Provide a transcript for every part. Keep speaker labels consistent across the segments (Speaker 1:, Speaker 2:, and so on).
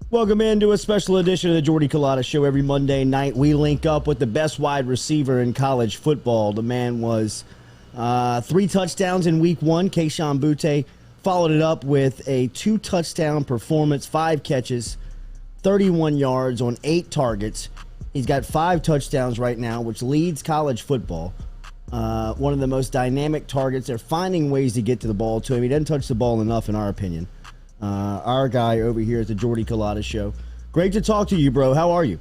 Speaker 1: Welcome into a special edition of the Jordy Culotta Show. Every Monday night, we link up with the best wide receiver in college football. The man was 3 touchdowns in week 1. Kayshon Boutte followed it up with a 2-touchdown performance, 5 catches, 31 yards on 8 targets. He's got 5 touchdowns right now, which leads college football. One of the most dynamic targets. They're finding ways to get to the ball to him. He doesn't touch the ball enough, in our opinion. Our guy over here at the Jordy Culotta Show. Great to talk to you, bro. How are you?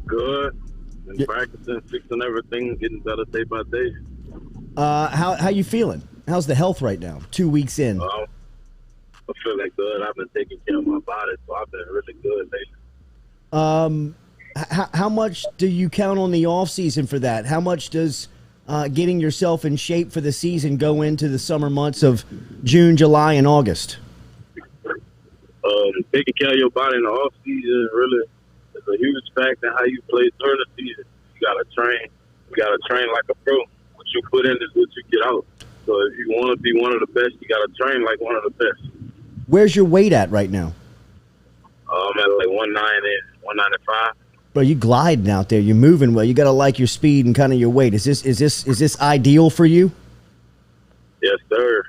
Speaker 2: Good. Been practicing, fixing everything, getting better day by day.
Speaker 1: How you feeling? How's the health right now? 2 weeks in.
Speaker 2: I'm feeling good. I've been taking care of my body, so I've been really good lately.
Speaker 1: How much do you count on the off season for that? How much does getting yourself in shape for the season go into the summer months of June, July, and August?
Speaker 2: Taking care of your body in the off season really is a huge factor in how you play during the season. You gotta train. You gotta train like a pro. What you put in is what you get out. So if you want to be one of the best, you gotta train like one of the best.
Speaker 1: Where's your weight at right now?
Speaker 2: I'm at like 190, 195.
Speaker 1: Bro, you gliding out there. You're moving well. You gotta like your speed and kind of your weight. Is this ideal for you?
Speaker 2: Yes, sir.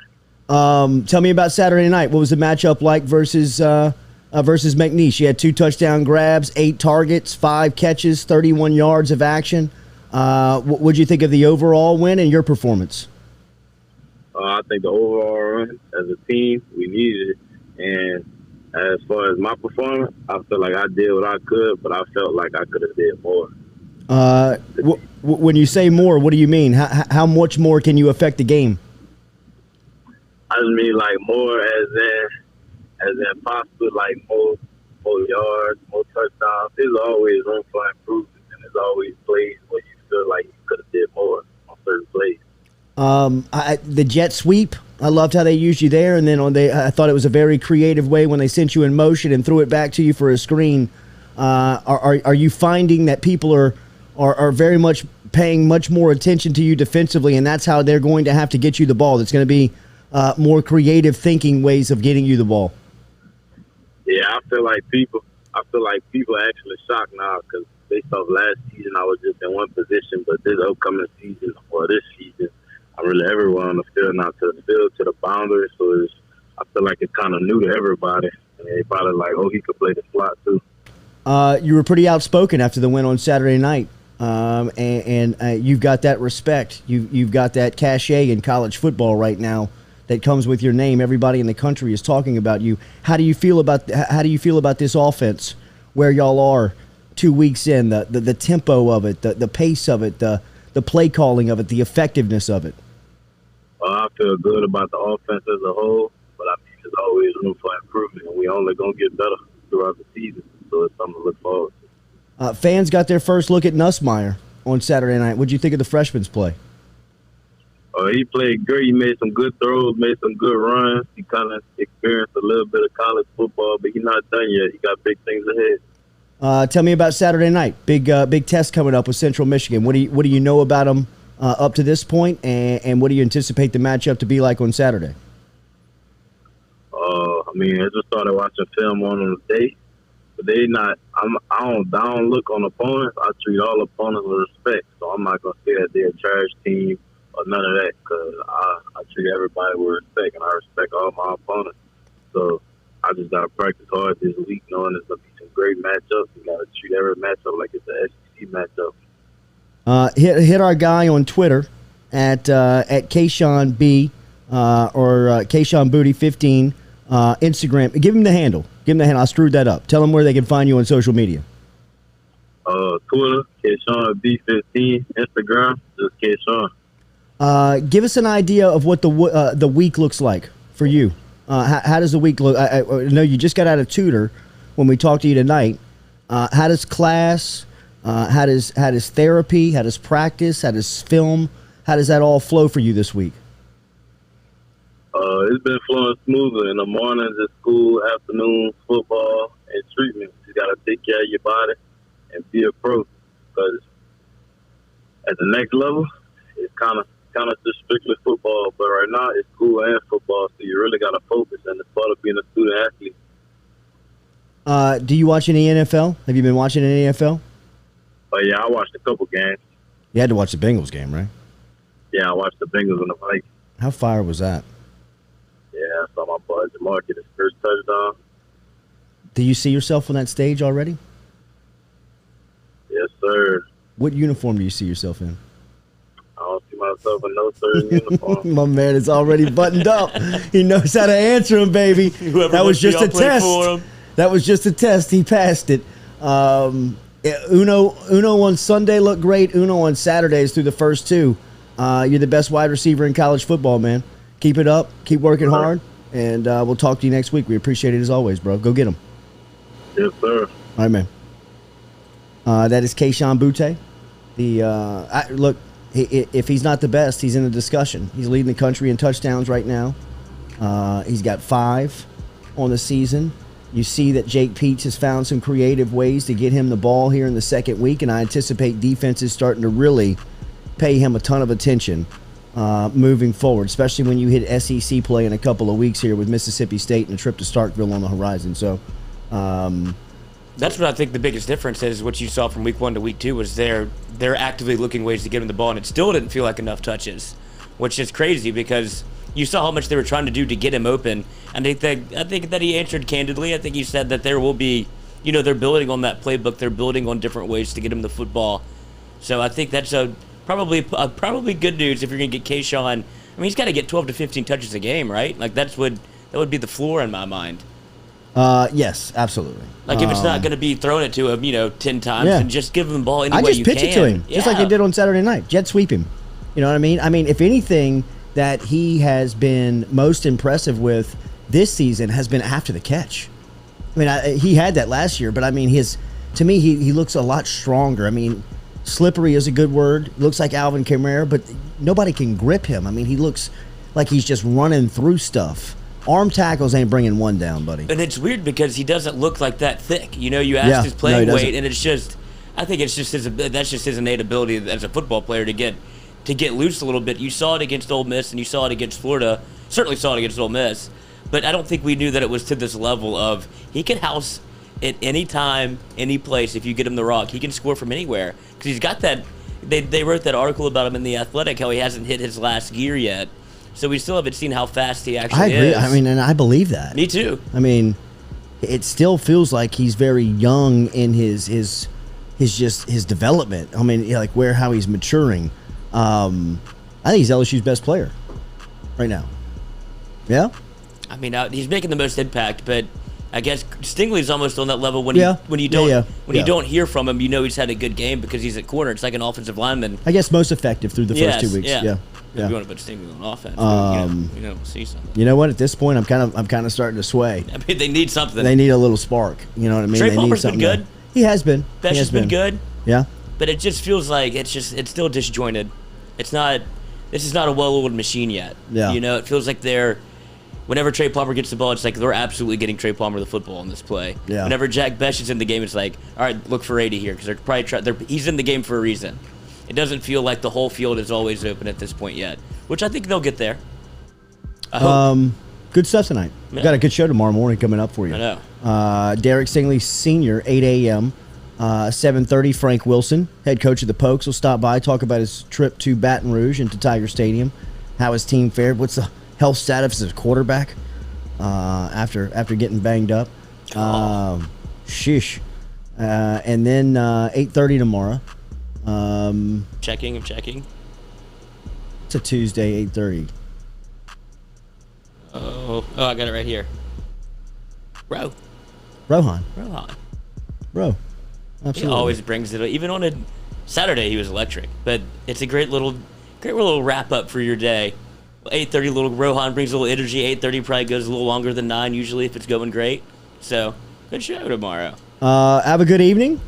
Speaker 1: Tell me about Saturday night. What was the matchup like versus McNeese? You had 2 touchdown grabs, 8 targets, 5 catches, 31 yards of action. What'd you think of the overall win and your performance?
Speaker 2: I think the overall run as a team, we needed it. And as far as my performance, I feel like I did what I could, but I felt like I could have did more.
Speaker 1: When you say more, what do you mean? How much more can you affect the game?
Speaker 2: I just mean like more as in possible, like more yards, more touchdowns. There's always room for improvement, and there's always plays where you feel like you could have did more on certain plays.
Speaker 1: The jet sweep, I loved how they used you there, and then I thought it was a very creative way when they sent you in motion and threw it back to you for a screen. Are you finding that people are very much paying much more attention to you defensively, and that's how they're going to have to get you the ball? That's going to be more creative thinking ways of getting you the ball.
Speaker 2: Yeah, I feel like people are actually shocked now because based off last season, I was just in one position, but this upcoming season or this season, I'm really everywhere on the field now, to the field, to the boundary. So I feel like it's kind of new to everybody, and they probably like, oh, he could play the slot too.
Speaker 1: You were pretty outspoken after the win on Saturday night, and you've got that respect. You've got that cachet in college football right now that comes with your name. Everybody in the country is talking about you. How do you feel about this offense, where y'all are 2 weeks in, the tempo of it, the pace of it, the play calling of it, the effectiveness of it?
Speaker 2: I feel good about the offense as a whole, but I mean, there's always room for improvement, and we only going to get better throughout the season, so it's something to look forward to.
Speaker 1: Fans got their first look at Nussmeier on Saturday night. What'd you think of the freshman's play?
Speaker 2: He played great. He made some good throws, made some good runs. He kind of experienced a little bit of college football, but he's not done yet. He got big things ahead.
Speaker 1: Tell me about Saturday night. Big test coming up with Central Michigan. What do you know about them up to this point, and what do you anticipate the matchup to be like on Saturday?
Speaker 2: I mean, I just started watching film on them today, but they not. I don't look on opponents. I treat all opponents with respect, so I'm not gonna say that they're a trash team or none of that, because I treat everybody with respect, and I respect all my opponents. So I just got to practice hard this week, knowing there's going to be some great matchups. You got to treat every matchup like it's an SEC matchup.
Speaker 1: Hit our guy on Twitter at Kayshon B or Kayshon Boutte 15. Instagram. Give him the handle. I screwed that up. Tell him where they can find you on social media.
Speaker 2: Twitter, Kayshon B15. Instagram, just Kayshon.
Speaker 1: Give us an idea of what the week looks like for you. How does the week look? I know you just got out of tutor when we talked to you tonight. How does class, how does therapy, how does practice, how does film, how does that all flow for you this week?
Speaker 2: It's been flowing smoothly. In the mornings at school, afternoons, football, and treatment. You got to take care of your body and be a pro, because at the next level, it's kind of just strictly football, but right now it's school and football, so you really got to focus, and it's part of being a student athlete.
Speaker 1: Do you watch any NFL? Have you been watching any NFL?
Speaker 2: But yeah, I watched a couple games.
Speaker 1: You had to watch the Bengals game, right?
Speaker 2: Yeah, I watched the Bengals and the Vikings.
Speaker 1: How fire was that?
Speaker 2: Yeah, I saw my boy Jamar get his first touchdown.
Speaker 1: Do you see yourself on that stage already?
Speaker 2: Yes, sir.
Speaker 1: What uniform do you see yourself in?
Speaker 2: I don't see myself in no certain uniform.
Speaker 1: My man is already buttoned up. He knows how to answer him, baby. That was just a test. That was just a test. He passed it. Uno on Sunday looked great. Uno on Saturdays through the first two. You're the best wide receiver in college football, man. Keep it up. Keep working hard. And we'll talk to you next week. We appreciate it as always, bro. Go get him.
Speaker 2: Yes, sir.
Speaker 1: All right, man. That is Kayshon Boutte. Look, if he's not the best, he's in the discussion. He's leading the country in touchdowns right now. He's got 5 on the season. You see that Jake Peets has found some creative ways to get him the ball here in the second week, and I anticipate defenses starting to really pay him a ton of attention moving forward, especially when you hit SEC play in a couple of weeks here with Mississippi State and a trip to Starkville on the horizon. So
Speaker 3: that's what I think the biggest difference is. What you saw from week 1 to week 2 was they're actively looking ways to get him the ball, and it still didn't feel like enough touches, which is crazy because you saw how much they were trying to do to get him open. And I think that he answered candidly. I think he said that there will be, they're building on that playbook. They're building on different ways to get him the football. So I think that's probably good news if you're going to get Kayshon. I mean, he's got to get 12 to 15 touches a game, right? Like that would be the floor in my mind.
Speaker 1: Yes, absolutely.
Speaker 3: Like if it's not going to be throwing it to him, 10 times, and just give him the ball any way you can.
Speaker 1: I just pitch it to him, just like they did on Saturday night. Jet sweep him. You know what I mean? I mean, if anything that he has been most impressive with this season has been after the catch. I mean, he had that last year, but I mean, to me, he looks a lot stronger. I mean, slippery is a good word. Looks like Alvin Kamara, but nobody can grip him. I mean, he looks like he's just running through stuff. Arm tackles ain't bringing one down, buddy.
Speaker 3: And it's weird because he doesn't look like that thick. You asked his playing weight, and it's just, I think it's just that's just his innate ability as a football player to get loose a little bit. You saw it against Ole Miss, and you saw it against Florida. Certainly saw it against Ole Miss. But I don't think we knew that it was to this level of he can house at any time, any place if you get him the rock. He can score from anywhere because he's got that. They wrote that article about him in The Athletic, how he hasn't hit his last gear yet. So we still haven't seen how fast he actually is.
Speaker 1: I agree. I mean, and I believe that.
Speaker 3: Me too.
Speaker 1: I mean, it still feels like he's very young in his development. I mean, how he's maturing. I think he's LSU's best player right now. Yeah?
Speaker 3: I mean, he's making the most impact, but I guess Stingley's almost on that level when you don't hear from him, he's had a good game because he's at corner. It's like an offensive lineman.
Speaker 1: I guess most effective through the first 2 weeks. Yeah.
Speaker 3: If you want to put Stingley on offense, we'll see something.
Speaker 1: You know what? At this point, I'm kind of starting to sway.
Speaker 3: I mean, they need something.
Speaker 1: They need a little spark. You know what I mean?
Speaker 3: Trey Palmer's been good.
Speaker 1: He has been.
Speaker 3: Besh has been good.
Speaker 1: Yeah.
Speaker 3: But it just feels like it's still disjointed. This is not a well-oiled machine yet.
Speaker 1: Yeah.
Speaker 3: It feels like whenever Trey Palmer gets the ball, it's like they're absolutely getting Trey Palmer the football in this play.
Speaker 1: Yeah.
Speaker 3: Whenever Jack Besh is in the game, it's like, all right, look for 80 here because they're probably he's in the game for a reason. It doesn't feel like the whole field is always open at this point yet, which I think they'll get there.
Speaker 1: Good stuff tonight. Yeah. We've got a good show tomorrow morning coming up for you.
Speaker 3: I
Speaker 1: know. Derek Stingley Sr., 8 a.m., 7:30, Frank Wilson, head coach of the Pokes, will stop by, talk about his trip to Baton Rouge and to Tiger Stadium, how his team fared, what's the health status of his quarterback after getting banged up. Sheesh. And then 8:30 tomorrow.
Speaker 3: Checking.
Speaker 1: It's a Tuesday, 8:30.
Speaker 3: Oh, I got it right here.
Speaker 1: Rohan. Absolutely.
Speaker 3: He always brings it. Even on a Saturday, he was electric. But it's a great little wrap up for your day. 8:30, little Rohan brings a little energy. 8:30 probably goes a little longer than 9 usually if it's going great. So good show tomorrow.
Speaker 1: Have a good evening.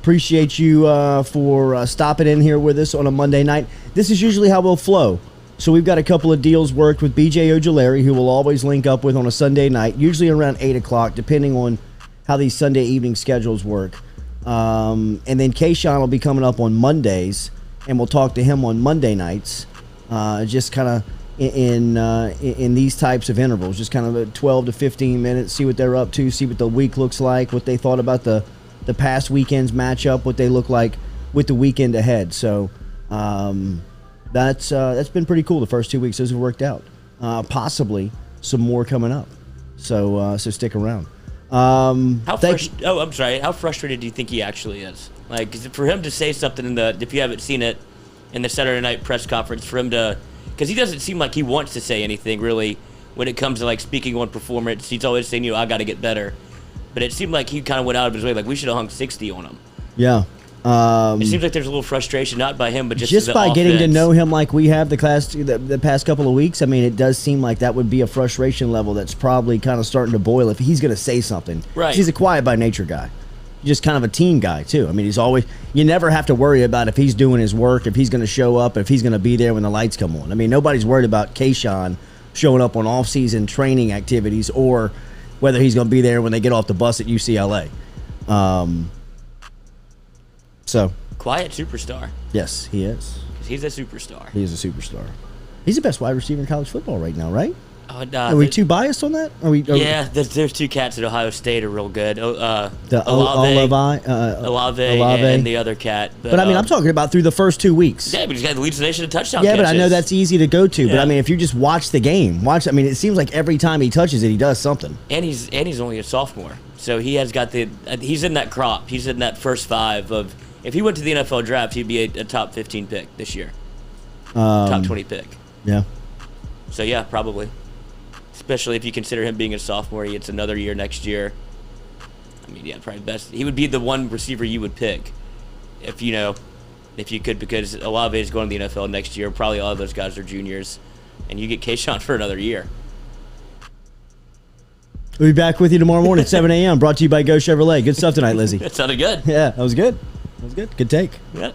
Speaker 1: Appreciate you for stopping in here with us on a Monday night. This is usually how we'll flow. So we've got a couple of deals worked with BJ Ojulari, who we'll always link up with on a Sunday night, usually around 8 o'clock, depending on how these Sunday evening schedules work. And then Kayshon will be coming up on Mondays, and we'll talk to him on Monday nights. Just kind of in these types of intervals, just kind of a 12 to 15 minutes, see what they're up to, see what the week looks like, what they thought about the past weekend's matchup, what they look like with the weekend ahead. So that's been pretty cool. The first 2 weeks, those have worked out. Possibly some more coming up. So stick around.
Speaker 3: I'm sorry. How frustrated do you think he actually is? Like, for him to say something if you haven't seen it, in the Saturday night press conference, for him to, because he doesn't seem like he wants to say anything really when it comes to like speaking on performance. He's always saying, I got to get better. But it seemed like he kind of went out of his way, like we should have hung 60 on him.
Speaker 1: Yeah.
Speaker 3: It seems like there's a little frustration, not by him, but just
Speaker 1: by
Speaker 3: offense.
Speaker 1: getting to know him like we have the past couple of weeks. I mean, it does seem like that would be a frustration level that's probably kind of starting to boil if he's going to say something.
Speaker 3: Right.
Speaker 1: He's a quiet by nature guy. Just kind of a team guy, too. I mean, you never have to worry about if he's doing his work, if he's going to show up, if he's going to be there when the lights come on. I mean, nobody's worried about Kayshon showing up on off-season training activities or whether he's going to be there when they get off the bus at UCLA.
Speaker 3: Quiet superstar.
Speaker 1: Yes, he is.
Speaker 3: He's a superstar.
Speaker 1: He is a superstar. He's the best wide receiver in college football right now, right?
Speaker 3: Oh,
Speaker 1: are we too biased on that?
Speaker 3: There's two cats at Ohio State are real good.
Speaker 1: The
Speaker 3: Olave and the other cat.
Speaker 1: But I mean, I'm talking about through the first 2 weeks.
Speaker 3: Yeah, but he's got the leads the nation in touchdown
Speaker 1: catches.
Speaker 3: But
Speaker 1: I know that's easy to go to.
Speaker 3: Yeah.
Speaker 1: But I mean, if you just watch the game, I mean, it seems like every time he touches it, he does something.
Speaker 3: And he's only a sophomore, so he has got he's in that crop. He's in that first five of. If he went to the NFL draft, he'd be a top 15 pick this year. Top 20 pick.
Speaker 1: Yeah.
Speaker 3: So, yeah, probably. Especially if you consider him being a sophomore. He gets another year next year. I mean, yeah, probably best. He would be the one receiver you would pick if you could, because Olave is going to the NFL next year. Probably all of those guys are juniors. And you get Kayshon for another year.
Speaker 1: We'll be back with you tomorrow morning at 7 a.m. Brought to you by Go Chevrolet. Good stuff tonight, Lizzie.
Speaker 3: That sounded good.
Speaker 1: Yeah, that was good. That was good. Good take.
Speaker 3: Yeah.